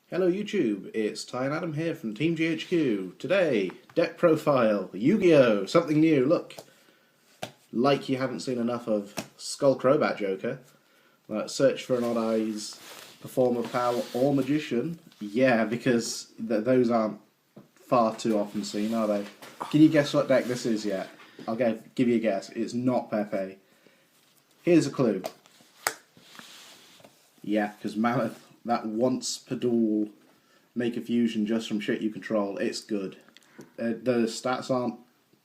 Hello YouTube, it's Ty and Adam here from Team GHQ. Today, deck profile, Yu-Gi-Oh! Something new, look. Like you haven't seen enough of Skull Crobat Joker. Search for an Odd Eyes, Performer, Pal, or Magician. Yeah, because those aren't far too often seen, are they? Can you guess what deck this is yet? I'll give you a guess. It's not Pepe. Here's a clue. Yeah, because Mammoth, that once per duel make a fusion just from shit you control, it's good. The stats aren't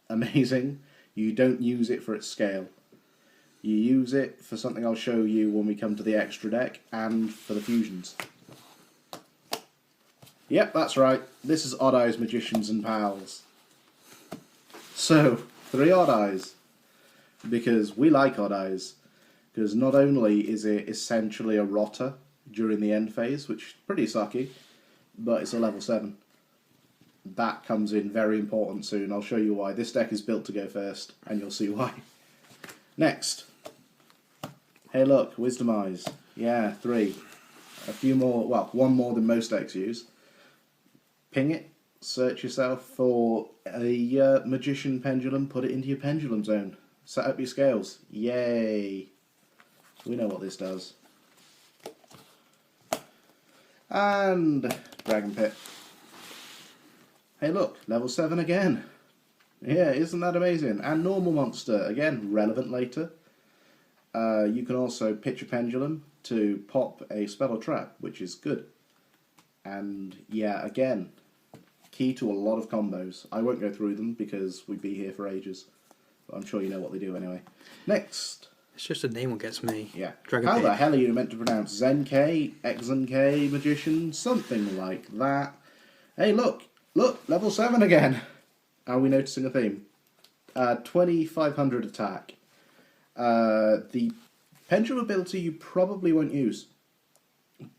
amazing. You don't use it for its scale. You use it for something I'll show you when we come to the extra deck, and for the fusions. Yep, that's right. This is Odd Eyes, Magicians and Pals. So, 3 Odd Eyes. Because we like Odd Eyes. Because not only is it essentially a rotter during the end phase, which is pretty sucky, but it's a level 7. That comes in very important soon. I'll show you why. This deck is built to go first, and you'll see why. Next. Hey look, Wisdom Eyes. Yeah, 3. A few more, well, 1 more than most decks use. Ping it, search yourself for a Magician Pendulum, put it into your Pendulum Zone. Set up your scales. Yay! We know what this does. And Dragon Pit. Hey look, level 7 again. Yeah, isn't that amazing? And Normal Monster, again, relevant later. You can also pitch a Pendulum to pop a spell or trap, which is good. And yeah, again, key to a lot of combos. I won't go through them because we'd be here for ages. But I'm sure you know what they do anyway. Next. It's just the name what gets me. Yeah. Dragon How Pit. the hell are you meant to pronounce Zen-K, X-Zen-K, Magician, something like that? Hey, look, level 7 again. Are we noticing a theme? 2500 attack. The Pendulum ability you probably won't use.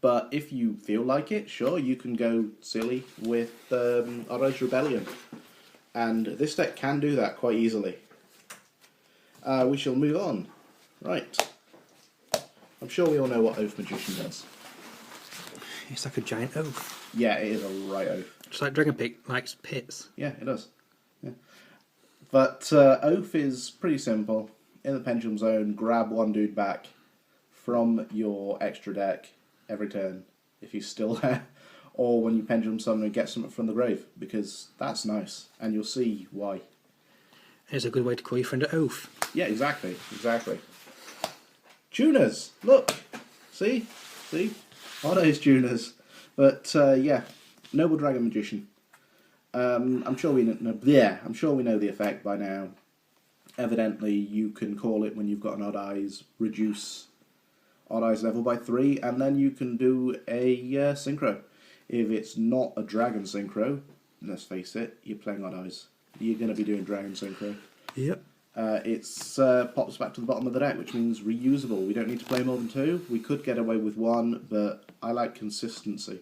But if you feel like it, sure, you can go silly with Odd Eyes Rebellion. And this deck can do that quite easily. We shall move on. Right. I'm sure we all know what Oath Magician does. It's like a giant oaf. Yeah, it is a right oath. Just like Dragon Pit likes pits. Yeah, it does. Yeah. But Oath is pretty simple. In the Pendulum Zone, grab one dude back from your extra deck every turn, if he's still there. Or when you Pendulum Summon and get something from the grave, because that's nice, and you'll see why. It's a good way to call your friend an oaf. Yeah, exactly. Tuners! Look! See? Odd Eyes tuners. But, yeah, Noble Dragon Magician. I'm sure we know the effect by now. Evidently, you can call it when you've got an Odd Eyes, reduce Odd Eyes level by 3, and then you can do a synchro. If it's not a Dragon synchro, let's face it, you're playing Odd Eyes. You're going to be doing Dragon synchro. Yep. It's pops back to the bottom of the deck, which means reusable. We don't need to play more than 2. We could get away with 1, but I like consistency.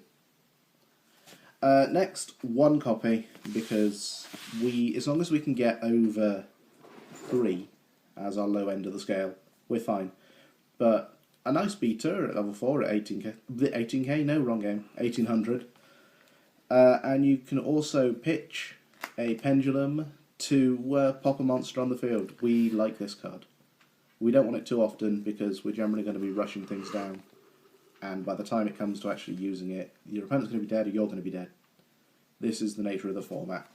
Next, 1 copy, because as long as we can get over 3 as our low end of the scale, we're fine. But a nice beater at level 4 at 18k. 18k? No, wrong game. 1800. And you can also pitch a Pendulum to pop a monster on the field. We like this card. We don't want it too often because we're generally going to be rushing things down. And by the time it comes to actually using it, your opponent's going to be dead or you're going to be dead. This is the nature of the format.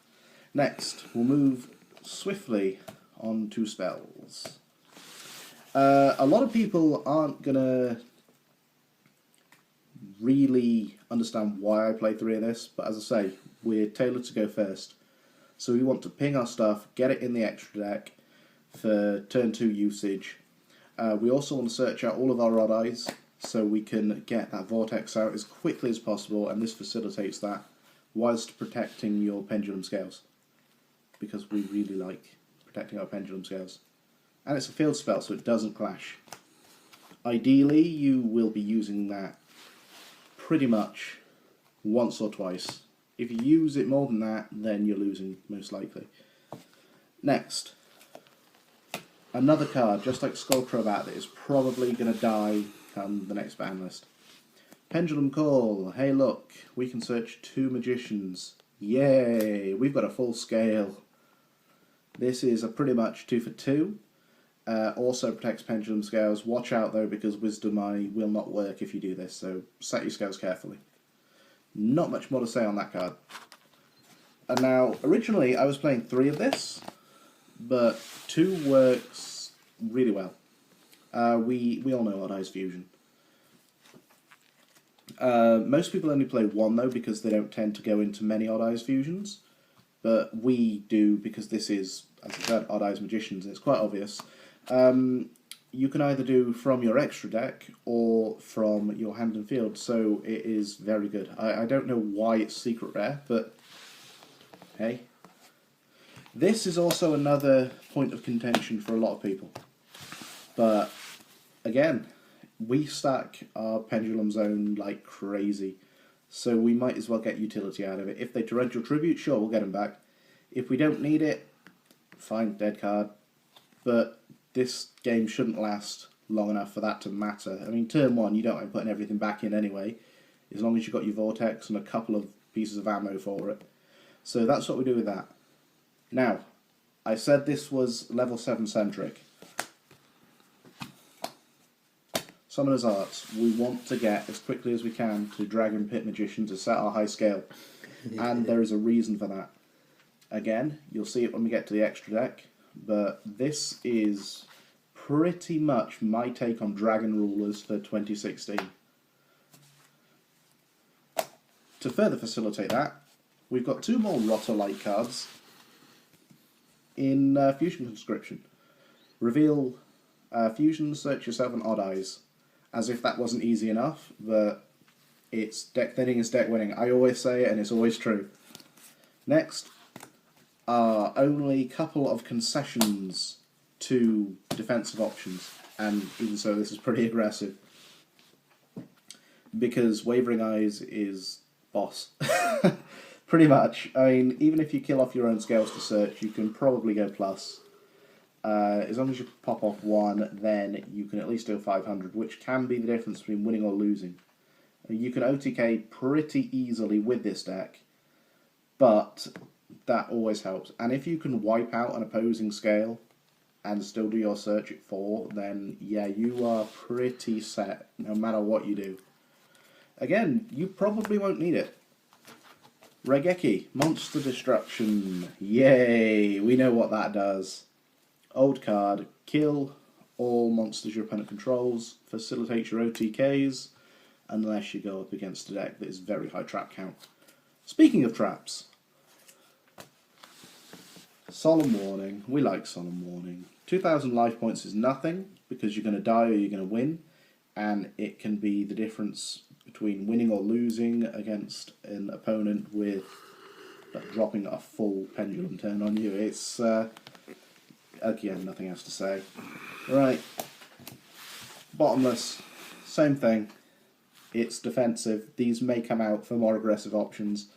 Next, we'll move swiftly on to spells. A lot of people aren't going to really understand why I play 3 of this, but as I say, we're tailored to go first. So we want to ping our stuff, get it in the extra deck for turn 2 usage. We also want to search out all of our Odd Eyes so we can get that Vortex out as quickly as possible, and this facilitates that whilst protecting your Pendulum Scales. Because we really like protecting our Pendulum Scales. And it's a field spell, so it doesn't clash. Ideally, you will be using that pretty much once or twice. If you use it more than that, then you're losing, most likely. Next. Another card, just like Skull Crobat, that is probably going to die come the next ban list. Pendulum Call. Hey look, we can search 2 magicians. Yay, we've got a full scale. This is a pretty much 2 for 2. Also protects pendulum scales. Watch out though, because Wisdom Eye will not work if you do this, so set your scales carefully. Not much more to say on that card. And now, originally I was playing 3 of this, but 2 works really well. We all know Odd Eyes Fusion. Most people only play 1 though, because they don't tend to go into many Odd Eyes Fusions. But we do, because this is, as I said, Odd Eyes Magicians, and it's quite obvious. You can either do from your extra deck or from your hand and field, so it is very good. I don't know why it's secret rare, but hey. This is also another point of contention for a lot of people. But again, we stack our Pendulum Zone like crazy, so we might as well get utility out of it. If they Torrential Tribute, sure, we'll get them back. If we don't need it, fine, dead card. But this game shouldn't last long enough for that to matter. I mean, turn 1, you don't mind putting everything back in anyway, as long as you've got your Vortex and a couple of pieces of ammo for it. So that's what we do with that. Now, I said this was level 7 centric. Summoner's Arts, we want to get as quickly as we can to Dragon Pit Magician to set our high scale. And there is a reason for that. Again, you'll see it when we get to the extra deck, but this is pretty much my take on Dragon Rulers for 2016. To further facilitate that, we've got 2 more Rotter-like cards in Fusion Conscription. Reveal Fusion, search yourself an Odd Eyes. As if that wasn't easy enough, but it's deck thinning is deck winning. I always say it, and it's always true. Next are only a couple of concessions to defensive options, and even so, this is pretty aggressive. Because Wavering Eyes is boss. Pretty much. I mean, even if you kill off your own scales to search, you can probably go plus. As long as you pop off 1, then you can at least do 500, which can be the difference between winning or losing. You can OTK pretty easily with this deck, but that always helps. And if you can wipe out an opposing scale and still do your search at 4, then yeah, you are pretty set, no matter what you do. Again, you probably won't need it. Regeki, Monster Destruction. Yay, we know what that does. Old card, kill all monsters your opponent controls, facilitates your OTKs, unless you go up against a deck that is very high trap count. Speaking of traps, Solemn Warning, we like Solemn Warning. 2,000 life points is nothing, because you're going to die or you're going to win, and it can be the difference between winning or losing against an opponent with dropping a full pendulum turn on you. It's again, nothing else to say. Right, Bottomless, same thing. It's defensive. These may come out for more aggressive options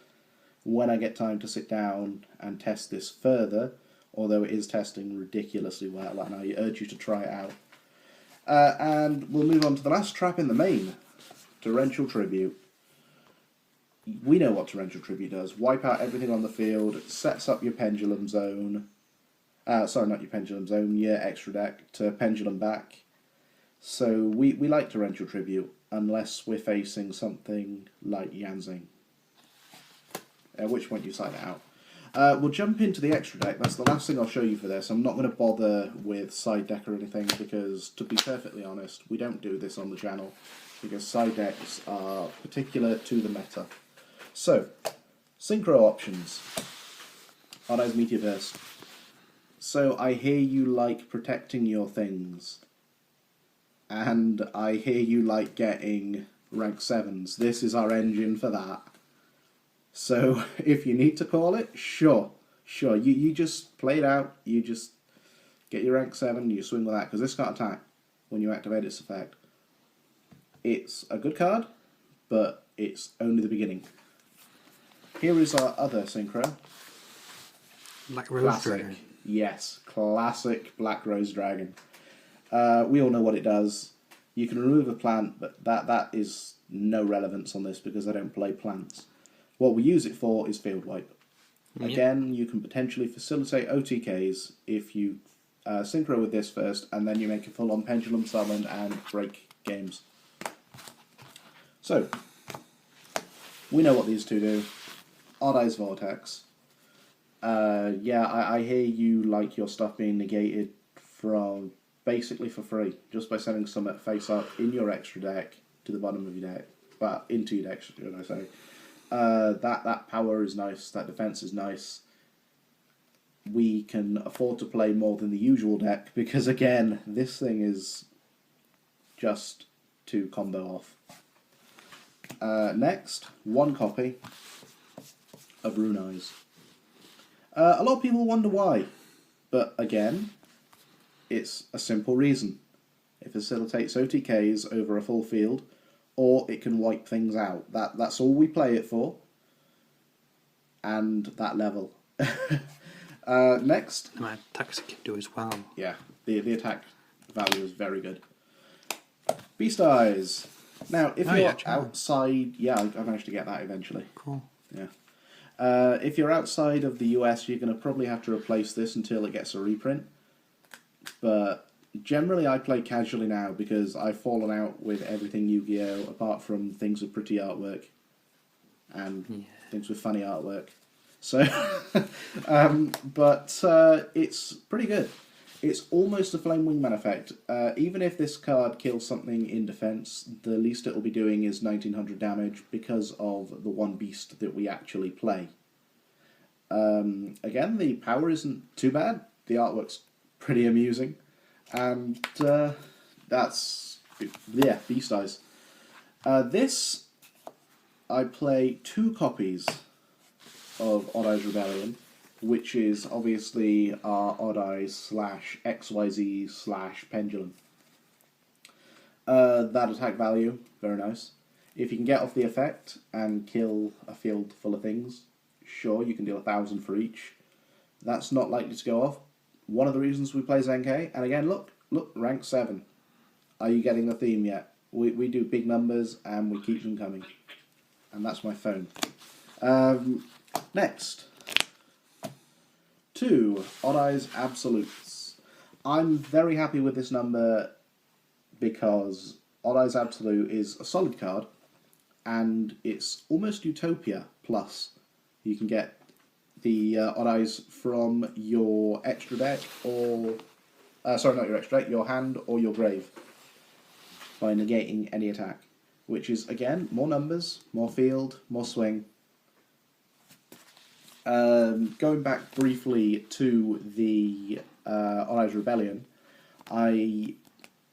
when I get time to sit down and test this further, although it is testing ridiculously well, and I urge you to try it out. And we'll move on to the last trap in the main, Torrential Tribute. We know what Torrential Tribute does. Wipe out everything on the field, sets up your Pendulum Zone. Sorry, not your Pendulum Zone, your extra deck to Pendulum back. So we like Torrential Tribute, unless we're facing something like Yanzing. At which point you side it out. We'll jump into the extra deck. That's the last thing I'll show you for this. I'm not going to bother with side deck or anything, because, to be perfectly honest, we don't do this on the channel, because side decks are particular to the meta. So, Synchro options. Odd Eyes Meteorverse. So I hear you like protecting your things, and I hear you like getting rank 7s. This is our engine for that. So if you need to call it, sure. You just play it out, you just get your rank 7, you swing with that, because this can't attack when you activate its effect. It's a good card, but it's only the beginning. Here is our other Synchro. Black Rose Dragon. Yes, classic Black Rose Dragon. We all know what it does. You can remove a plant, but that is no relevance on this because I don't play plants. What we use it for is field wipe. Again, you can potentially facilitate OTKs if you synchro with this first, and then you make a full-on pendulum summon and break games. So, we know what these two do. Odd Eyes Vortex. Yeah, I hear you like your stuff being negated from basically for free, just by sending some face up in your extra deck to the bottom of your deck, but into your deck, should I say. That power is nice, that defense is nice. We can afford to play more than the usual deck, because again, this thing is just to combo off. Next, 1 copy of Rune Eyes. A lot of people wonder why, but again, it's a simple reason. It facilitates OTKs over a full field, or it can wipe things out. That's all we play it for, and that level. Next. And my attacks can do as well. Yeah, the attack value is very good. Beast Eyes. Now, if you're outside... Yeah, I managed to get that eventually. Cool. Yeah. If you're outside of the US, you're going to probably have to replace this until it gets a reprint. But generally I play casually now because I've fallen out with everything Yu-Gi-Oh! Apart from things with pretty artwork and things with funny artwork. So, it's pretty good. It's almost a Flame Wingman effect. Even if this card kills something in defense, the least it will be doing is 1900 damage because of the one beast that we actually play. Again, the power isn't too bad. The artwork's pretty amusing. And that's... yeah, Beast Eyes. This, I play 2 copies of Odd Eyes Rebellion, which is obviously our Odd Eyes / XYZ / Pendulum. That attack value, very nice. If you can get off the effect and kill a field full of things, sure, you can deal 1,000 for each. That's not likely to go off. One of the reasons we play Zenkai, and again, look, rank 7. Are you getting the theme yet? We do big numbers and we keep them coming. And that's my phone. Next. 2 Odd Eyes Absolutes. I'm very happy with this number because Odd Eyes Absolute is a solid card and it's almost Utopia plus. You can get the Odd Eyes from your extra deck or... sorry, not your extra deck, your hand or your grave by negating any attack. Which is, again, more numbers, more field, more swing. Going back briefly to the Odd Eyes Rebellion, I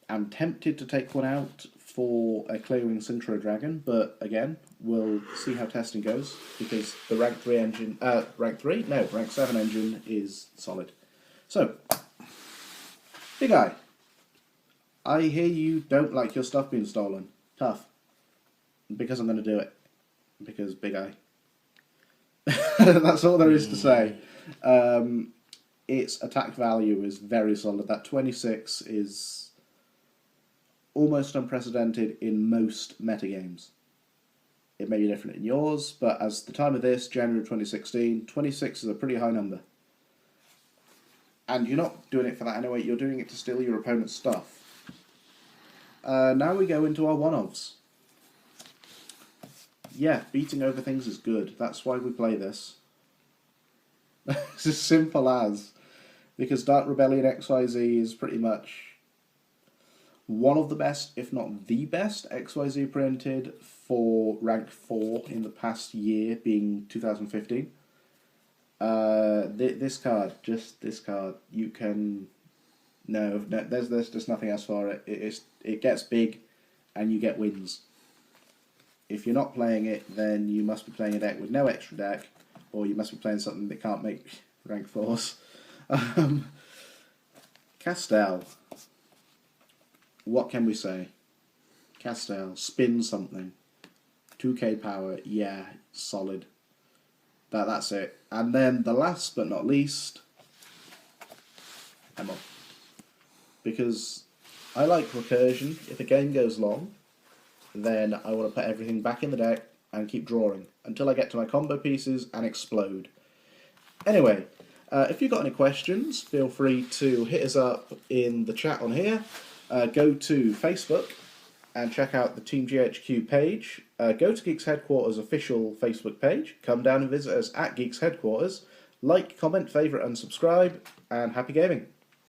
am tempted to take one out for a Clearing Synchro Dragon, but again, we'll see how testing goes, because the rank 3 engine... rank 7 engine is solid. So, Big Eye. I hear you don't like your stuff being stolen. Tough. Because I'm going to do it. Because Big Eye. That's all there is to say. Its attack value is very solid. That 26 is almost unprecedented in most metagames. It may be different in yours, but as the time of this, January 2016, 26 is a pretty high number. And you're not doing it for that anyway, you're doing it to steal your opponent's stuff. Now we go into our one-offs. Yeah, beating over things is good. That's why we play this. It's as simple as. Because Dark Rebellion XYZ is pretty much one of the best, if not the best, XYZ printed for rank 4 in the past year, being 2015. This card, just this card, you can... No, there's just nothing else for it. It gets big, and you get wins. If you're not playing it, then you must be playing a deck with no extra deck, or you must be playing something that can't make rank 4s. Castel. What can we say? Castel, spin something. 2k power, yeah, solid. That's it. And then the last but not least, Emma. Because I like recursion. If a game goes long, then I want to put everything back in the deck and keep drawing until I get to my combo pieces and explode. Anyway, if you've got any questions, feel free to hit us up in the chat on here. Go to Facebook and check out the Team GHQ page. Go to Geeks Headquarters official Facebook page. Come down and visit us at Geeks Headquarters. Like, comment, favourite and subscribe, and happy gaming.